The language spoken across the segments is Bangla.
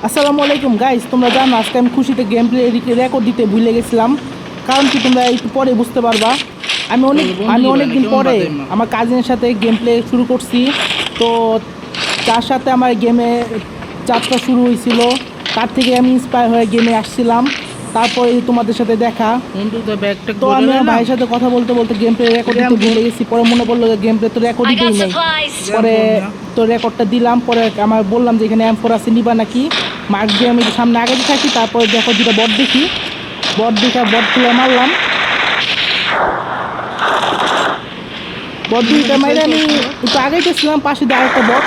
আসসালামু আলাইকুম গাইস, তোমরা জানো আজকে আমি খুশিতে গেম প্লে রেকর্ড দিতে ভুলে গেছিলাম। কারণ কি তোমরা একটু পরে বুঝতে পারবা। আমি অনেক দিন পরে আমার কাজিনের সাথে গেম প্লে শুরু করছি। তো তার সাথে আমার গেমে যাত্রা শুরু হয়েছিল, তার থেকে আমি ইন্সপায়ার হয়ে গেমে আসছিলাম। তারপরে তোমাদের সাথে দেখা। তো আমি আমার ভাইয়ের সাথে কথা বলতে বলতে গেম প্লে রেকর্ড দিতে ভুলে গেছি। পরে মনে পড়লো যে গেম প্লে তো রেকর্ডই দিই নাই। পরে তো রেকর্ডটা দিলাম, পরে আমার বললাম যে এখানে M4 আছে, নিবা নাকি। মার্ক দিয়ে আমি সামনে আগাতে থাকি, তারপরে দেখো দুটো বট দেখি, বট দেখা বট তুলে মারলাম। বট দুইটা মাইরে আমি একটু আগাইতেছিলাম, পাশে দিয়ে আরেকটা বট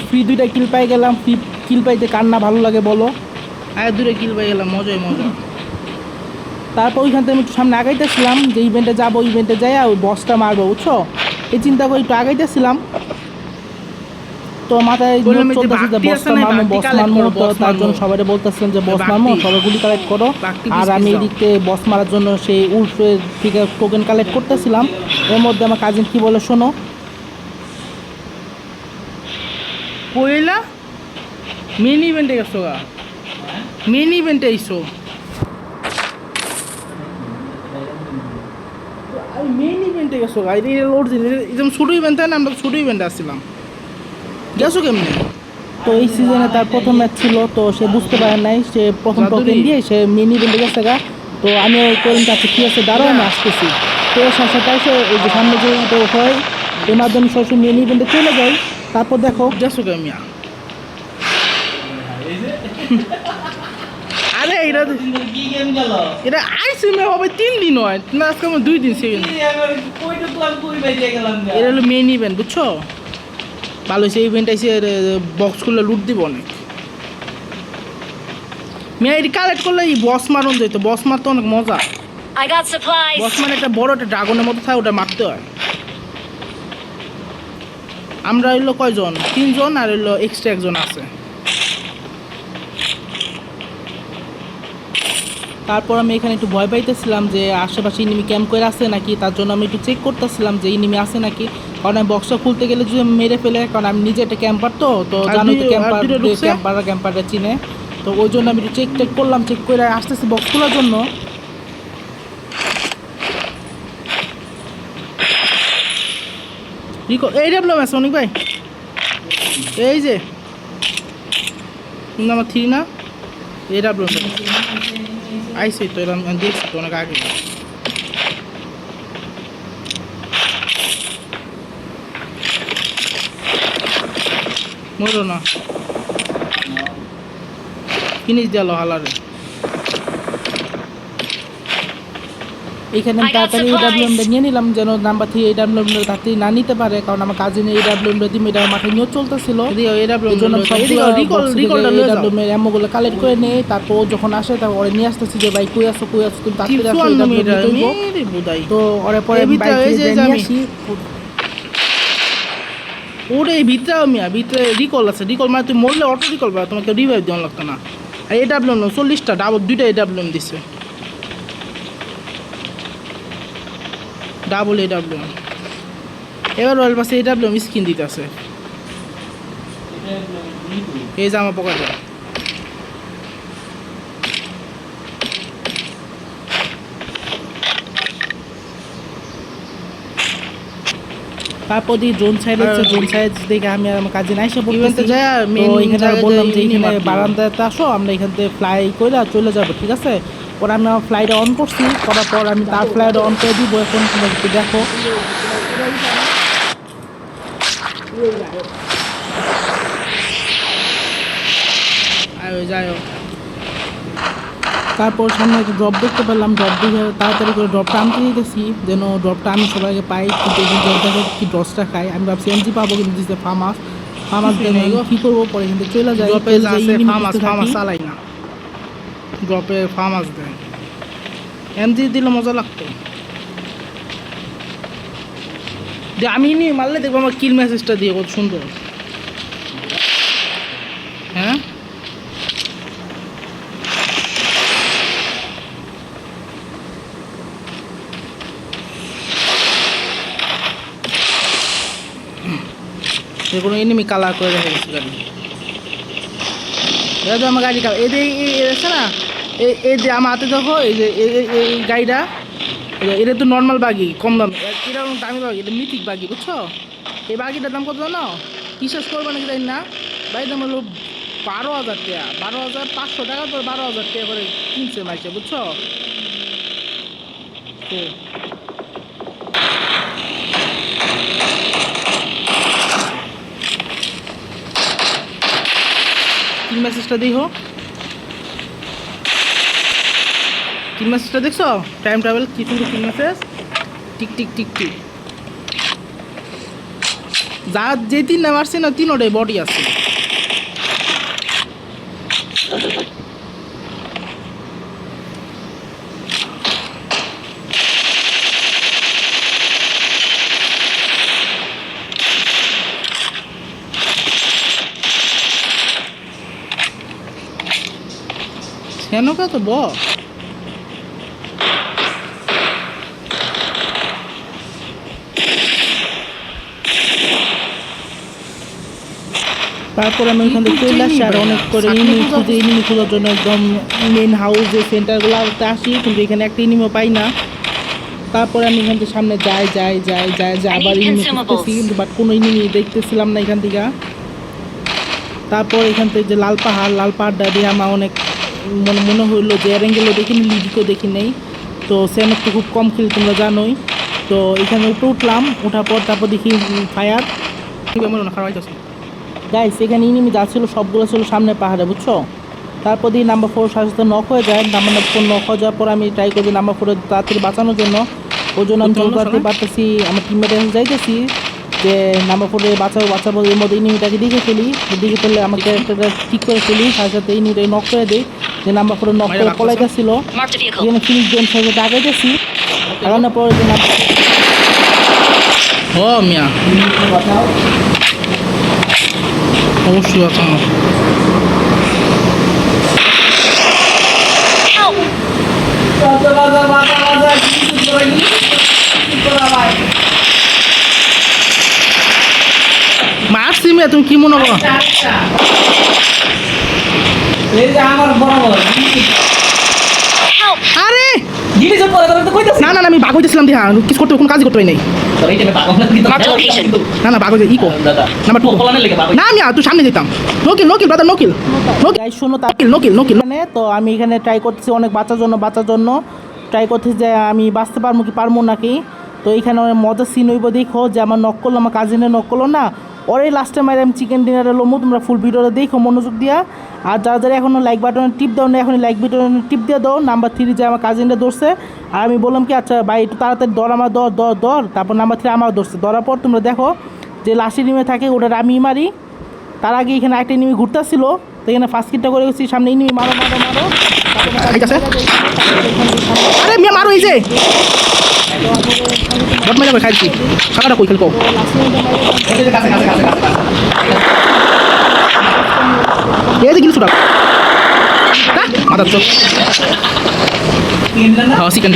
ফ্রি দুইটা কিল পাই গেলাম। ফ্রি কিল পাইতে কার না ভালো লাগে বলো। দুটো কিল পাই গেলাম, মজাই মজা। তারপর ওইখান থেকে আমি একটু সামনে আগাইতেছিলাম যে ইভেন্টে যাবো, ইভেন্টে যাই ওই বসটা মারবো, বুঝছো। এই চিন্তা করে একটু আগাইতেছিলাম। তো মাথায় চলতেছে যে বসটা মারবো, বস মারবো। তো তার জন্য সবাই বলতেছেন যে বস মারবো, সবাই গুলি কালেক্ট করো। আর আমি এদিকে বস মারার জন্য সেই উল্ফের থেকে টোকেন কালেক্ট করতেছিলাম। এর মধ্যে আমার কাজিন কি বলে শোনো। কইলা মেন ইভেন্টে গেছো গা, মেন ইভেন্টে আইসো। মেন ইভেন্টে গেছো গা, এটা একদম ছোটো ইভেন্ট, তাই না? আমরা ছোটো ইভেন্টে আসছিলাম, গেছো কেমনে? তো এই সিজনে তার প্রথম ম্যাচ ছিল, তো সে বুঝতে পারে নাই, সে প্রথম টোকেন দিয়ে সে মিনি ইভেন্টে গেছে গা। তো আমি করেন কাছে ঠিক আছে দাঁড়াও, আমি আসতেছি। তো এর সাথে সাথে এসে এই যে সামনে যে এটা হয়, এর মাধ্যমে সরাসরি মিনি ইভেন্টে চলে যাই। তারপর দেখো গেছো কেমিয়া। আরে এটা কি গেম গেল এটা আইসি মে হবে 3 দিন হয় না, আজকে আমার 2 দিন সেকেন্ড। কইটা তো আমি কই বাইতে গেলাম এটা হলো মেন ইভেন্ট, বুঝছো। ভালো হয়েছে ইভেন্ট আইসে, বক্স খুলে লুট দিব অনেক। মেয়ে এটি কালেক্ট করলে এই বস মারন যেত, বস মারতে অনেক মজা। বস মানে একটা বড় একটা ড্রাগনের মতো থাকে, ওটা মারতে হয়। আমরা হইলো কয়জন, 3 জন, আর হইলো এক্সট্রা একজন আছে। তারপর আমি এখানে একটু ভয় পাইতেছিলাম যে আশেপাশে ইনিমি ক্যাম্প করে আছে নাকি, তার জন্য আমি একটু চেক করতেছিলাম যে ইনিমি আছে নাকি। কারণ আমি বক্সটা খুলতে গেলে যদি মেরে ফেলে, কারণ আমি নিজে একটা ক্যাম্পার, তো জানো তো ক্যাম্পাররা চিনে। তো ওই জন্য আমি একটু চেক করলাম, চেক করে আসতেছি বক্স খোলার জন্য। এই প্রবলেম আছে অনেক ভাই, এই যে নাম্বার 3 না, এটা প্রবলেম আইসি তো, এরকম দেখছি তো অনেক আগে। মরো না, ফিনিশ দিয়ালো হালারে। এখানে আমি তাড়াতাড়ি AWMটা নিয়ে নিলাম, যেন নাম্বার 3 AWMটা তাড়াতাড়ি না নিতে পারে, কারণ আমার কাজিন AWMটা দিম, এটা মাথায় নিয়ে চলতেছিল। এই জন্য AWM এর অ্যামোগুলো কালেক্ট করে নেই। তারপর যখন আসে তারপর ওরে নিয়ে আসতেছি যে ভাই কই আছো তুমি তাড়াতাড়ি আসো, তো ওরে পরে নিয়ে আসি। ওরে ভিতরে মিয়া, ভিতরে রিকল আছে, রিকল মানে তুমি মরলে অটো রিকল পাবে, তোমাকে রিভাইভ দেওয়া লাগতো না। আর AWM 40টা ডাবল, 2টা AWM দিচ্ছে, ডাবল AWM। এবার রয়্যাল পাশে AWM স্কিন দিতে আছে, এই জামা পকেটে। তারপর দিয়ে ড্রোন সাইড হচ্ছে, ড্রোন সাইড দেখে আমি আর আমার কাজে না এসে ইভেন্টে পড়তেছি। যায় এখানে বললাম যে এখানে বারান্দাতে আসো, আমরা এখান থেকে ফ্লাই করে চলে যাবো, ঠিক আছে। পরে আমি আমার ফ্লাইটা অন করছি, করার পর আমি তার ফ্লাইটা অন করে দিব। এখন তোমরা একটু দেখো, যাই হোক। তারপর সামনে একটা ড্রপ দেখতে পেলাম, ড্রপ দেখে তাড়াতাড়ি করে ড্রপটা আনতে দিতেছি, যেন ড্রপটা আমি সবাইকে পাই। কিন্তু এই ড্রপটাকে কি ড্রসটা খাই, আমি ভাবছি MG পাবো, কিন্তু দিচ্ছে ফার্মাস কী করবো। পরে কিন্তু চলে যায়, চালাই না, ড্রপে ফার্মাস দেয়। এমজি দিলে মজা লাগতো। যে আমি নি মারলে দেখবো আমার কিল মেসেজটা দিয়ে কত সুন্দর। হ্যাঁ যে কোনো এনিমি কালার করে রেখে গেছে গাড়ি। এটা তো আমার গাড়ি কালার এই যে আছে না, এই যে আমার হাতে দেখো এই যে এই গাড়িটা, এটা তো নর্মাল বাগি কম দাম, এটা দামি বাগি, এটা মিথিক বাগি বুঝছো। এই বাগিটার দাম কত জানো? বিশ্বাস করবে নাকি জানি না, বাড়ির দাম হলো 12,000 টাকা, 12,500 টাকা করে 12,000 টাকা করে কিনছে মাইছে বুঝছো। তো কিল মেসেজটা দেখো, কিল মেসেজটা দেখছো? টাইম ট্রাভেল কি সুন্দর কিল message, tick tick tick tick. যা যে তিন নাম আসছে না, তিনোটাই বডি আছে। কেন কা তো ব তারপরে আমি ওখান থেকে চলে আসি আর অনেক করে এনিমি খোঁজার জন্য একদম মেন হাউস যে সেন্টারগুলোতে আসি, কিন্তু এখানে একটা এনিমিও পাই না। তারপরে আমি এখান থেকে সামনে যাই আবার এনিমি খুঁজতেছি, কিন্তু বাট কোনো এনিমি দেখতেছিলাম না এখান থেকে। তারপর এখান থেকে যে লাল পাহাড়টা দিয়ে আমার অনেক মনে হইলো যে অ্যারেঙ্গেলও দেখিনি, লিডিকেও দেখি নেই। তো সেমক তো খুব কম খেলি তোমরা জানোই। তো এখানে উপরে উঠলাম, ওঠার পর তারপর দেখি ফায়ার খারাপ হইতেছে গাইস। এখানে ইনিমি যা ছিল সবগুলো ছিল সামনে পাহাড়ে বুঝছো। তারপর দিয়ে নাম্বার 4 সাথে সাথে নক হয়ে যায়। নাম্বার 4 নক হয়ে যাওয়ার পর আমি ট্রাই করি নাম্বার 4 তাড়াতাড়ি বাঁচানোর জন্য। ওই জন্য আমি তাড়াতাড়ি পারতেছি, আমার টিমমেটের কাছে যাইতেছি যে নাম্বার 4 বাঁচাবো এর মধ্যে ইনিমিটাকে দেখে ফেলি, দেখে ফেললে আমার ক্যারেক্টারটা ঠিক করে ফেলি, সাথে সাথে ইনিমিটাকে নক করে দিই। যে নাম্বার 4 নক করে পলাইতেছিল, এখানে ফিনিশ গেম সাথে সাথে আগাইতেছি। আগানোর পরে যে নাম্বার ও মিয়া অবশ্যই বাঁচানো। মারছি মিয়া, তুমি কি মনে করো? এই যে আমার বরাবর আরে জিনিস পরে তো কইতাছ না আমি বাগ হইতেছিলাম দিয়া, কিছু করতে কোনো কাজই করতে হয় নাই। তোর এই যে পাগল না কিন্তু না বাগ হইতে ইকো দাদা নাম্বার 2 পোলানের লেগে পাগল না মিয়া, তুই সামনে যেতাম। নোকিল ব্রাদার নোকিল গাইস শোনো নোকিল এখানে তো আমি এখানে ট্রাই করতেছি অনেক বাঁচার জন্য ট্রাই করতেছি যে আমি বাঁচতে পারবো নাকি। তো এখানে অনেক মজার সিন হইব, দেখো যে আমার নক করলো, আমার কাজিনে নক করলো না, ওরে লাস্টে মাইরে আমি চিকেন ডিনারে লোমো। তোমরা ফুল ভিডিওটা দেখো মনোযোগ দিয়া। আর যারা এখনও লাইক বাটনে টিপ দাও না, এখন লাইক বাটনে টিপ দিয়ে দাও। নাম্বার 3 যে আমার কাজিনটা ধরছে, আর আমি বললাম কি আচ্ছা ভাই একটু তাড়াতাড়ি ধর, আমার ধর। তারপর নাম্বার 3 আমার ধরছে, ধরার পর তোমরা দেখো যে লাস্টের নিমে থাকে ওটা আমি মারি। তার আগে এখানে একটা এনিমি ঘুরতেছিল, তো এখানে ফার্স্ট কিটটা করে গেছি, সামনে এনিমি মারো। ঠিক আছে। আরে মিয়া মারো, এই যে বট মেরে খাইছি সাকাটা কই খেলবো এই যে গিলছুটা মাদার চোখ। হ্যাঁ চিকেন